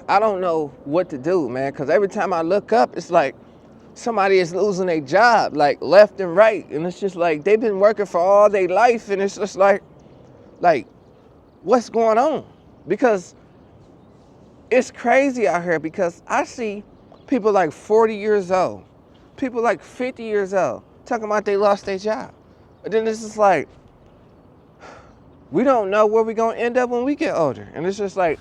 I don't know what to do, man, because every time I look up, it's like somebody is losing their job, like left and right. And it's just like they've been working for all their life, and it's just like, what's going on? Because it's crazy out here because I see people like 40 years old, people like 50 years old, talking about they lost their job. But then it's just like, we don't know where we're going to end up when we get older. And it's just like,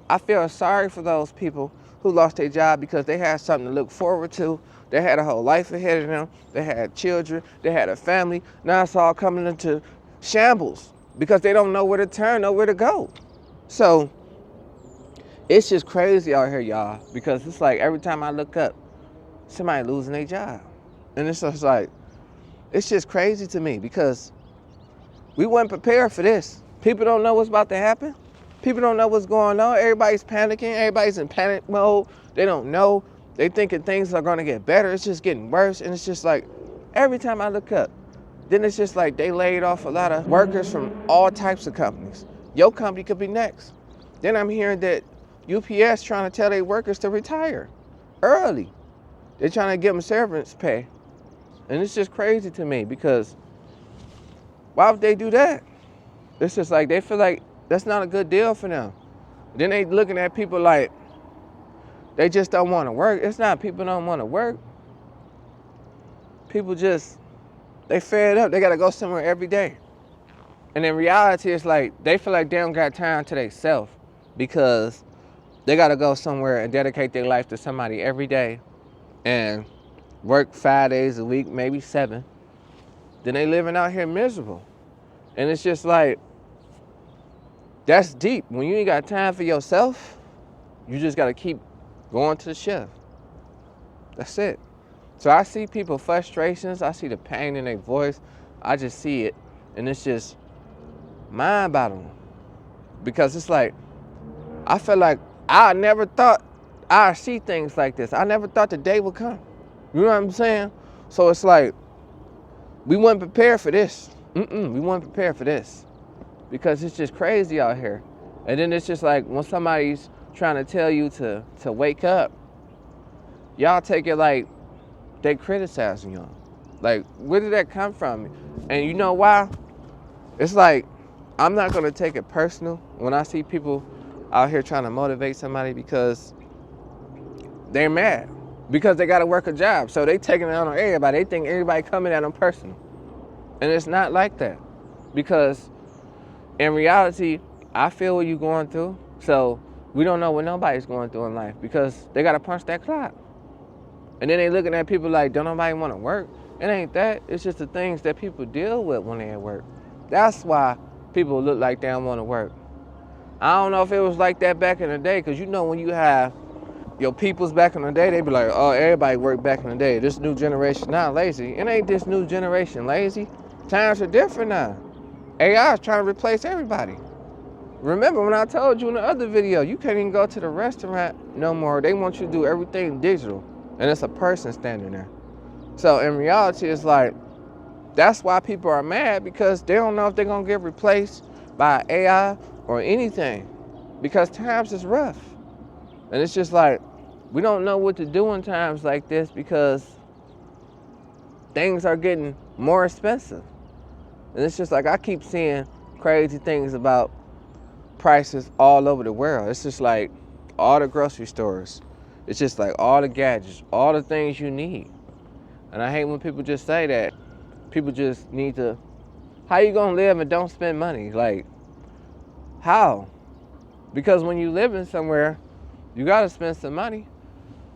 I feel sorry for those people who lost their job because they had something to look forward to. They had a whole life ahead of them. They had children. They had a family. Now it's all coming into shambles because they don't know where to turn, nowhere to go. So it's just crazy out here, y'all, because it's like every time I look up, somebody losing their job. And it's just like, it's just crazy to me because we weren't prepared for this. People don't know what's about to happen. People don't know what's going on. Everybody's panicking. Everybody's in panic mode. They don't know. They thinking things are going to get better. It's just getting worse. And it's just like, every time I look up, then it's just like they laid off a lot of workers from all types of companies. Your company could be next. Then I'm hearing that UPS trying to tell their workers to retire early. They're trying to give them severance pay. And it's just crazy to me because why would they do that? It's just like they feel like that's not a good deal for them. Then they looking at people like they just don't want to work. It's not people don't want to work. People just, they fed up. They got to go somewhere every day. And in reality, it's like they feel like they don't got time to themselves because they got to go somewhere and dedicate their life to somebody every day and work 5 days a week, maybe 7. Then they living out here miserable. And it's just like, that's deep. When you ain't got time for yourself, you just got to keep going to the shift. That's it. So I see people's frustrations. I see the pain in their voice. I just see it. And it's just mind-boggling. Because it's like, I feel like I never thought I'd see things like this. I never thought the day would come. You know what I'm saying? So it's like, we weren't prepared for this. We weren't prepared for this. Because it's just crazy out here. And then it's just like when somebody's trying to tell you to wake up, y'all take it like they criticizing y'all. Like, where did that come from? And you know why? It's like, I'm not gonna take it personal when I see people out here trying to motivate somebody because they're mad. Because they gotta work a job. So they taking it out on everybody. They think everybody coming at them personal. And it's not like that. Because in reality, I feel what you're going through. So we don't know what nobody's going through in life because they got to punch that clock. And then they looking at people like, don't nobody want to work? It ain't that. It's just the things that people deal with when they at work. That's why people look like they don't want to work. I don't know if it was like that back in the day because you know when you have your peoples back in the day, they be like, oh, everybody worked back in the day. This new generation not lazy. It ain't this new generation lazy. Times are different now. AI is trying to replace everybody. Remember when I told you in the other video, you can't even go to the restaurant no more. They want you to do everything digital. And it's a person standing there. So in reality, it's like, that's why people are mad because they don't know if they're going to get replaced by AI or anything. Because times is rough. And it's just like, we don't know what to do in times like this because things are getting more expensive. And it's just like, I keep seeing crazy things about prices all over the world. It's just like all the grocery stores. It's just like all the gadgets, all the things you need. And I hate when people just say that. People just need to, how you gonna live and don't spend money? Like, how? Because when you live in somewhere, you gotta spend some money.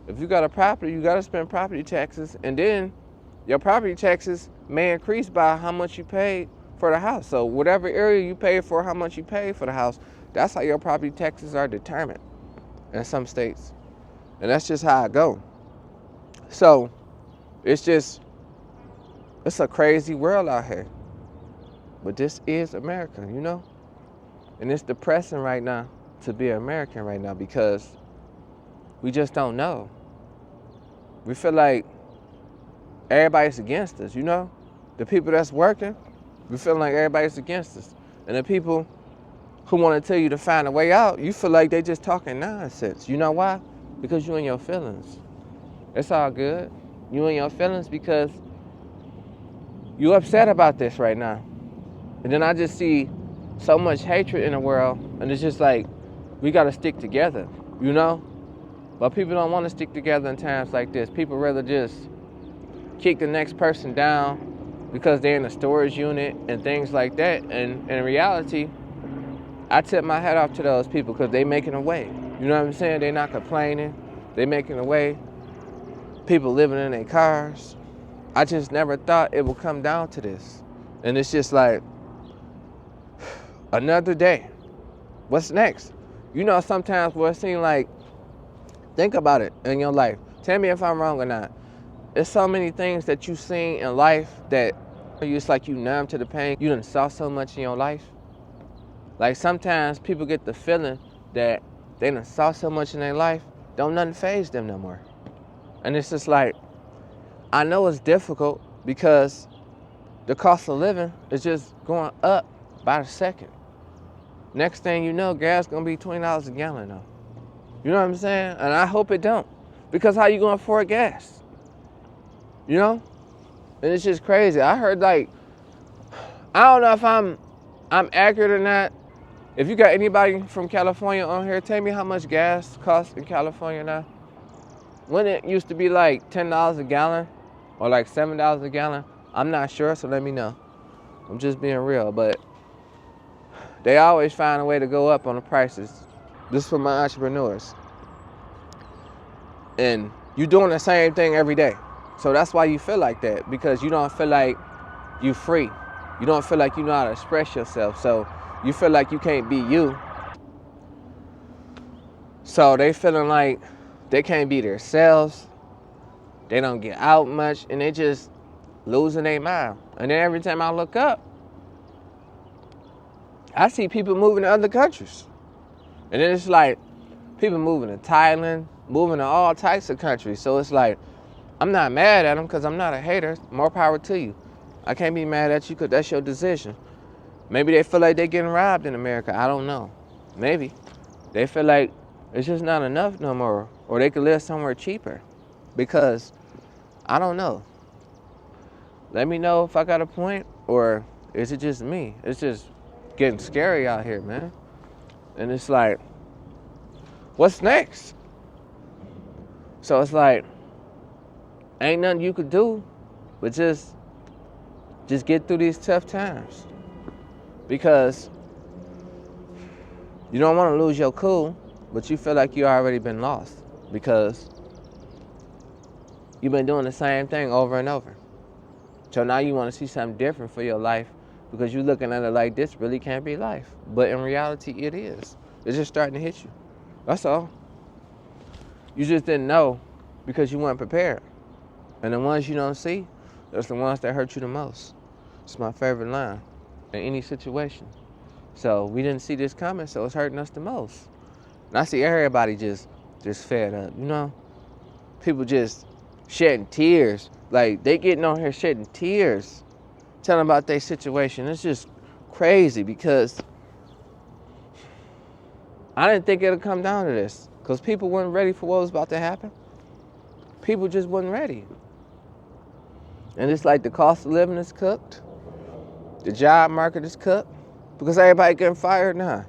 If you got a property, you gotta spend property taxes. And then your property taxes may increase by how much you paid for the house. So whatever area you pay for, how much you pay for the house, that's how your property taxes are determined in some states. And that's just how it go. So it's a crazy world out here. But this is America, you know? And it's depressing right now to be American right now because we just don't know. We feel like everybody's against us, you know? The people that's working, we feel like everybody's against us. And the people who want to tell you to find a way out, you feel like they just talking nonsense. You know why? Because you in your feelings. It's all good. You in your feelings because you upset about this right now. And then I just see so much hatred in the world, and it's just like, we got to stick together, you know? But people don't want to stick together in times like this. People rather just kick the next person down because they're in a storage unit and things like that. And in reality, I tip my hat off to those people because they making a way. You know what I'm saying? They're not complaining. They making a way. People living in their cars. I just never thought it would come down to this. And it's just like, another day. What's next? You know, sometimes where it seems like, think about it in your life. Tell me if I'm wrong or not. There's so many things that you've seen in life that it's like you numb to the pain. You done saw so much in your life. Like sometimes people get the feeling that they done saw so much in their life, don't nothing faze them no more. And it's just like, I know it's difficult because the cost of living is just going up by the second. Next thing you know, gas gonna be $20 a gallon though. You know what I'm saying? And I hope it don't. Because how you gonna afford gas? You know? And it's just crazy. I heard like, I don't know if I'm accurate or not. If you got anybody from California on here, tell me how much gas costs in California now. When it used to be like $10 a gallon or like $7 a gallon, I'm not sure, so let me know. I'm just being real, but they always find a way to go up on the prices. This is for my entrepreneurs. And you're doing the same thing every day. So that's why you feel like that, because you don't feel like you're free. You don't feel like you know how to express yourself. So you feel like you can't be you. So they feeling like they can't be themselves. They don't get out much, and they just losing their mind. And then every time I look up, I see people moving to other countries. And then it's like people moving to Thailand, moving to all types of countries. So it's like, I'm not mad at them because I'm not a hater. More power to you. I can't be mad at you because that's your decision. Maybe they feel like they're getting robbed in America. I don't know. Maybe. They feel like it's just not enough no more. Or they could live somewhere cheaper. Because, I don't know. Let me know if I got a point, or is it just me? It's just getting scary out here, man. And it's like, what's next? So it's like, ain't nothing you could do but just get through these tough times. Because you don't want to lose your cool, but you feel like you already been lost because you've been doing the same thing over and over. So now you want to see something different for your life because you're looking at it like this really can't be life. But in reality, it is. It's just starting to hit you. That's all. You just didn't know because you weren't prepared. And the ones you don't see, that's the ones that hurt you the most. It's my favorite line in any situation. So we didn't see this coming, so it's hurting us the most. And I see everybody just fed up, you know? People just shedding tears. Like, they getting on here shedding tears, telling about their situation. It's just crazy because I didn't think it would come down to this because people weren't ready for what was about to happen. People just wasn't ready. And it's like the cost of living is cooked. The job market is cooked because everybody getting fired now.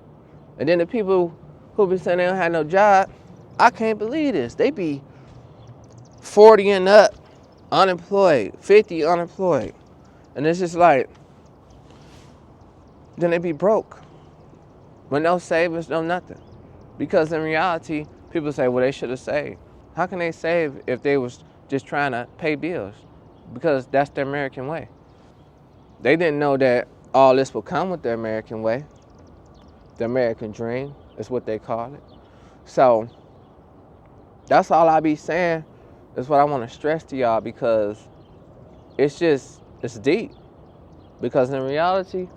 And then the people who be saying they don't have no job, I can't believe this. They be 40 and up, unemployed, 50 unemployed. And it's just like, then they be broke. With no savings, no nothing. Because in reality, people say, well, they should have saved. How can they save if they was just trying to pay bills? Because that's the American way. They didn't know that all this would come with the American way. The American dream is what they call it. So that's all I be saying is what I want to stress to y'all because it's deep. Because in reality,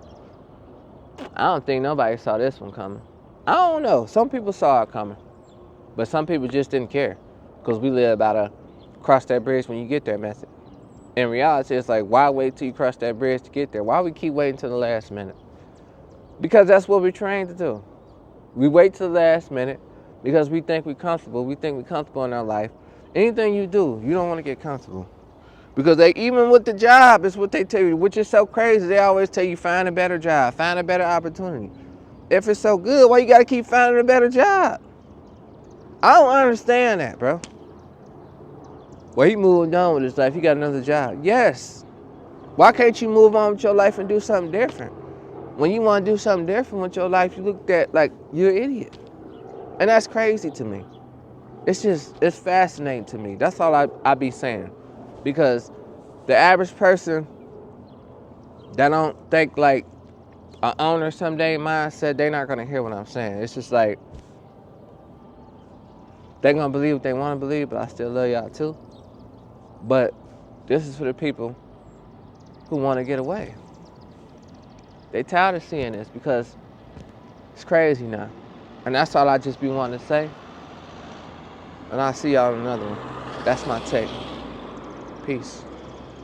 I don't think nobody saw this one coming. I don't know. Some people saw it coming. But some people just didn't care. Because we live by the cross that bridge when you get there method. In reality, it's like, why wait till you cross that bridge to get there? Why we keep waiting till the last minute? Because that's what we're trained to do. We wait till the last minute because we think we're comfortable. We think we're comfortable in our life. Anything you do, you don't want to get comfortable. Because they, even with the job, it's what they tell you, which is so crazy. They always tell you, find a better job, find a better opportunity. If it's so good, why you got to keep finding a better job? I don't understand that, bro. Well, he moved on with his life. He got another job. Yes. Why can't you move on with your life and do something different? When you want to do something different with your life, you look at like you're an idiot. And that's crazy to me. It's fascinating to me. That's all I be saying. Because the average person that don't think like an owner someday mindset, they're not going to hear what I'm saying. It's just like, they're going to believe what they want to believe, but I still love y'all too. But this is for the people who want to get away. They tired of seeing this because it's crazy now. And that's all I just be wanting to say. And I'll see y'all in another one. That's my take. Peace.